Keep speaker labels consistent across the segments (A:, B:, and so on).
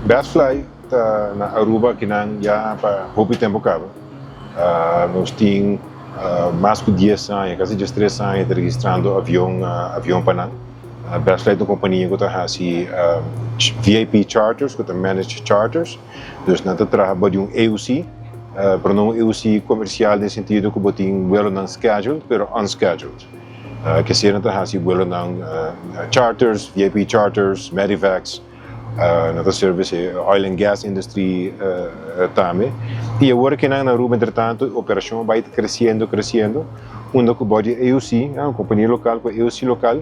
A: Bestfly na Aruba kinang ya pa hopi tempo cabo. Nós temos mais de 10 anos, quase 3 anos registrando avião para Bestfly é uma companhia que está assim VIP charters, que está managed charters. Dus nós trabalhamos de EUC, para não EUC comercial no sentido que botem vuelo não scheduled, pero unscheduled. Que seja nós assim vuelo não charters, VIP charters, medivacs. Nota service oil and gas industry também. E agora que na Aruba, entretanto, a operação vai crescendo, onde que pode EUC, uma companhia local, com EUC local,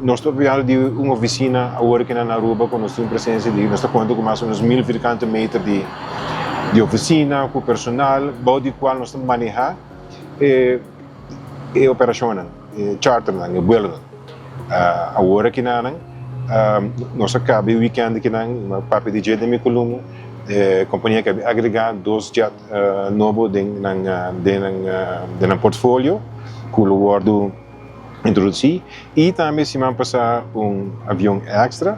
A: nós estamos falando de uma oficina agora que na Aruba, com nós temos presença de, nós estamos contando com mais ou menos 1.000 metros de oficina, com personal, de qual nós estamos manejando e operação, charter, vuelo. Agora que na nós acabamos o weekend que na papel de jet de Micolum, companhia que agregar 2 jet novos no portfólio, que o guardo introduzir, e também se vai passar avião extra,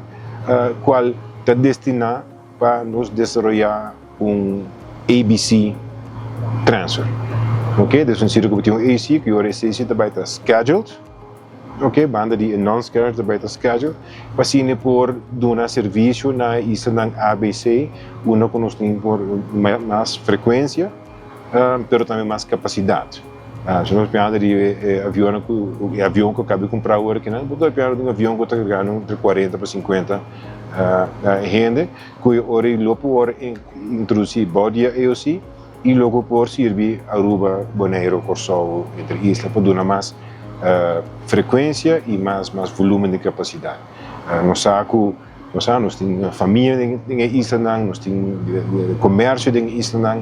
A: qual está destinado para nos desenvolver ABC transfer. Ok, dus een cirkel betekent AC, que hoor AC também está scheduled. Ok, banda de non-scheduled também está scheduled. Pasine por dar serviço na islanan ABC, uno que nós temos por mais frequência, pero também mais capacidade. Se nós pensamos de avião que acabei de comprar agora, que não, vou pensar de avião que está ganhando entre 40 para 50 gente, que ora logo introduzir body EOC e logo por servir Aruba, Bonaire, Corsol, entre islas, para dar mais frequência e mais volume de capacidade. Nós temos família em Islanan, nós temos comércio em Islanan,